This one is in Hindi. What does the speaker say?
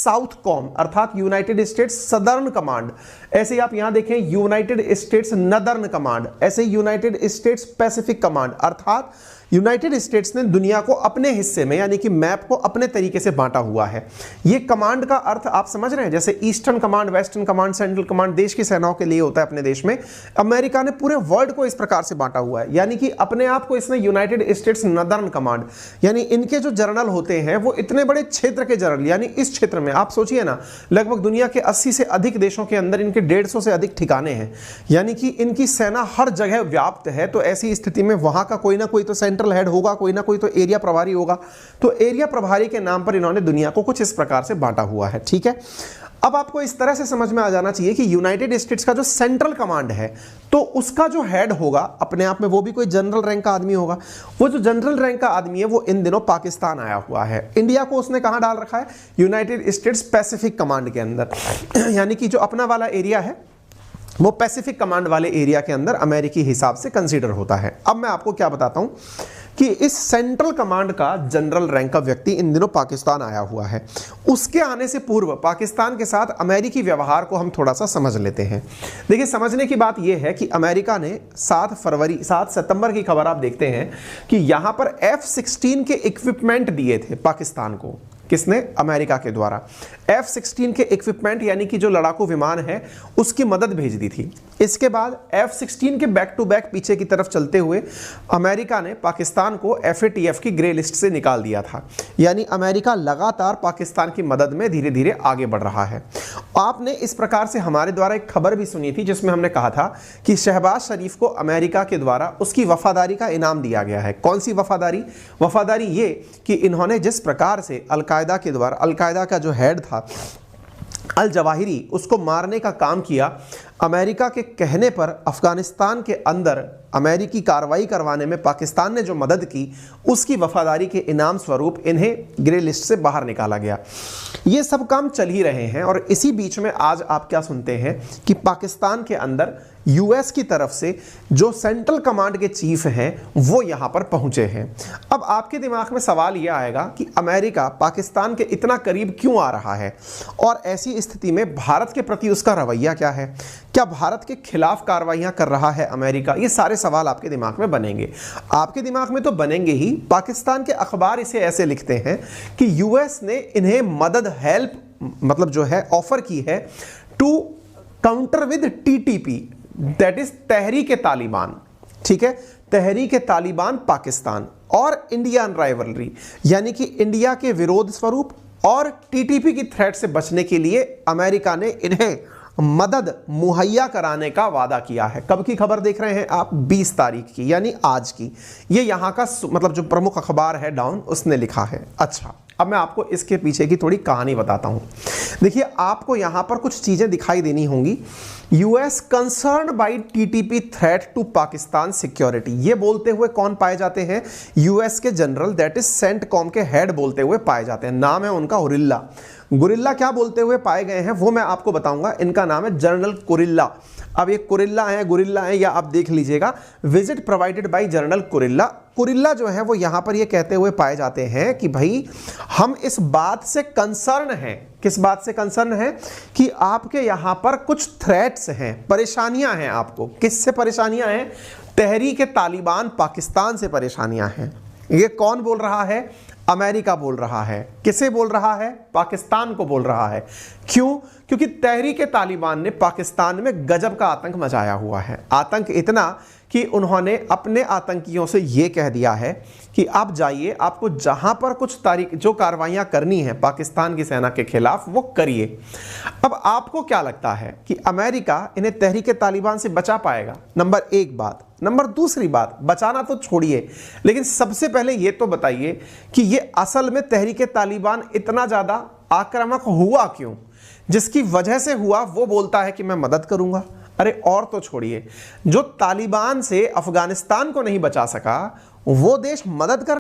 साउथ कॉम अर्थात यूनाइटेड स्टेट्स सदर्न कमांड, ऐसे आप यहां देखें यूनाइटेड स्टेट्स नदर्न कमांड, ऐसे यूनाइटेड स्टेट्स पैसिफिक कमांड, अर्थात यूनाइटेड स्टेट्स ने दुनिया को अपने हिस्से में यानी कि मैप को अपने तरीके से बांटा हुआ है। ये कमांड का अर्थ आप समझ रहे हैं, जैसे eastern command, western command, central command देश की सेनाओं के लिए होता है अपने देश में, अमेरिका ने पूरे वर्ल्ड को इस प्रकार से बांटा हुआ है, यानी कि अपने आप को इसने यूनाइटेड स्टेट्स नदर्न कमांड, यानी इनके जो जनरल होते हैं वो इतने बड़े क्षेत्र के जनरल, यानी इस क्षेत्र में आप सोचिए ना, लगभग दुनिया के 80 से अधिक देशों के अंदर इनके 150 से अधिक ठिकाने हैं, यानी कि इनकी सेना हर जगह व्याप्त है। तो ऐसी स्थिति में वहां का कोई ना कोई तो सेंट्रल हेड होगा, कोई ना कोई तो एरिया प्रभारी होगा, तो एरिया प्रभारी के नाम पर इन्होंने दुनिया को कुछ इस प्रकार से बांटा हुआ है। ठीक है, अब आपको इस तरह से समझ में आ जाना चाहिए कि यूनाइटेड स्टेट्स का जो सेंट्रल कमांड है तो उसका जो हेड होगा अपने आप में वो भी कोई जनरल रैंक का आदमी होगा। वो जो जनरल रैंक का आदमी है वो इन दिनों पाकिस्तान आया हुआ है। इंडिया को उसने कहां डाल रखा है? यूनाइटेड स्टेट्स पैसिफिक कमांड के अंदर, यानी कि जो अपना वाला एरिया है वो पैसिफिक कमांड वाले एरिया के अंदर अमेरिकी हिसाब से कंसीडर होता है। अब मैं आपको क्या बताता हूं कि इस सेंट्रल कमांड का जनरल रैंक का व्यक्ति इन दिनों पाकिस्तान आया हुआ है। उसके आने से पूर्व पाकिस्तान के साथ अमेरिकी व्यवहार को हम थोड़ा सा समझ लेते हैं। देखिए, समझने की बात यह है कि अमेरिका ने 7 सितंबर की खबर आप देखते हैं कि यहां पर F-16 के इक्विपमेंट दिए थे पाकिस्तान को। किसने? अमेरिका के द्वारा F-16 के इक्विपमेंट यानी कि जो लड़ाकू विमान है उसकी मदद भेज दी थी। इसके बाद F-16 के बैक टू बैक पीछे की तरफ चलते हुए अमेरिका ने पाकिस्तान को FATF की ग्रे लिस्ट से निकाल दिया था, यानी अमेरिका लगातार पाकिस्तान की मदद में धीरे धीरे आगे बढ़ रहा है। आपने इस प्रकार से हमारे द्वारा एक खबर भी सुनी थी जिसमें हमने कहा था कि शहबाज शरीफ को अमेरिका के द्वारा उसकी वफादारी का इनाम दिया गया है। कौन सी वफादारी? वफादारी ये कि इन्होंने जिस प्रकार से अलकायदा के द्वारा, अलकायदा का जो हेड था अल जवाहिरी, उसको मारने का काम किया, अमेरिका के कहने पर अफगानिस्तान के अंदर अमेरिकी कार्रवाई करवाने में पाकिस्तान ने जो मदद की उसकी वफादारी के इनाम स्वरूप इन्हें ग्रे लिस्ट से बाहर निकाला गया। ये सब काम चल ही रहे हैं और इसी बीच में आज आप क्या सुनते हैं कि पाकिस्तान के अंदर यूएस की तरफ से जो सेंट्रल कमांड के चीफ हैं वो यहां पर पहुंचे हैं। अब आपके दिमाग में सवाल यह आएगा कि अमेरिका पाकिस्तान के इतना करीब क्यों आ रहा है और ऐसी स्थिति में भारत के प्रति उसका रवैया क्या है? क्या भारत के खिलाफ कार्रवाइयां कर रहा है अमेरिका? ये सारे सवाल आपके दिमाग में बनेंगे। आपके दिमाग में तो बनेंगे ही, पाकिस्तान के अखबार इसे ऐसे लिखते हैं कि यूएस ने इन्हें मदद, हेल्प मतलब जो है ऑफर की है to counter with TTP, that is Tehrik Taliban. ठीक है, तहरीक तालिबान पाकिस्तान और इंडियन राइवलरी, यानी कि इंडिया के विरोध स्वरूप और टीटीपी की थ्रेट से बचने के लिए अमेरिका ने इन्हें मदद मुहैया कराने का वादा किया है। कब की खबर देख रहे हैं आप? 20 तारीख की, यानी आज की। ये यहां का मतलब जो प्रमुख अखबार है डाउन, उसने लिखा है। अच्छा, अब मैं आपको इसके पीछे की थोड़ी कहानी बताता हूं। देखिए, आपको यहां पर कुछ चीजें दिखाई देनी होंगी। US concern by TTP threat to Pakistan security, ये बोलते हुए कौन पाए जाते हैं? यूएस के जनरल, दैट इज सेंटकॉम के हेड बोलते हुए पाए जाते हैं। नाम है उनका गुरिल्ला। गुरिल्ला क्या बोलते हुए पाए गए हैं वो मैं आपको बताऊंगा। इनका नाम है जनरल कुरिल्ला। अब ये कुरिल्ला है, गुरिल्ला है, या आप देख लीजिएगा, visit provided by general Kurilla. Kurilla जो है वो यहां पर ये कहते हुए पाए जाते हैं कि भाई हम इस बात से कंसर्न हैं। किस बात से कंसर्न है? कि आपके यहां पर कुछ थ्रेट्स हैं, परेशानियां हैं आपको। किससे परेशानियां हैं? तहरीक तालिबान पाकिस्तान से परेशानियां हैं। ये कौन बोल रहा है? अमेरिका बोल रहा है। किसे बोल रहा है? पाकिस्तान को बोल रहा है। क्यों? क्योंकि तहरीक तालिबान ने पाकिस्तान में गजब का आतंक मचाया हुआ है। आतंक इतना कि उन्होंने अपने आतंकियों से यह कह दिया है कि आप जाइए, आपको जहां पर कुछ तारीख जो कार्रवाइयां करनी है पाकिस्तान की सेना के खिलाफ वो करिए। अब आपको क्या लगता है कि अमेरिका इन्हें तहरीक तालिबान से बचा पाएगा? नंबर एक बात। नंबर दूसरी बात, बचाना तो छोड़िए, लेकिन सबसे पहले यह तो बताइए कि यह असल में तहरीक तालिबान इतना ज्यादा आक्रामक हुआ क्यों? जिसकी वजह से हुआ वो बोलता है कि मैं मदद करूंगा। अरे और तो छोड़िए, जो तालिबान से अफगानिस्तान को नहीं बचा सका वो देश मदद कर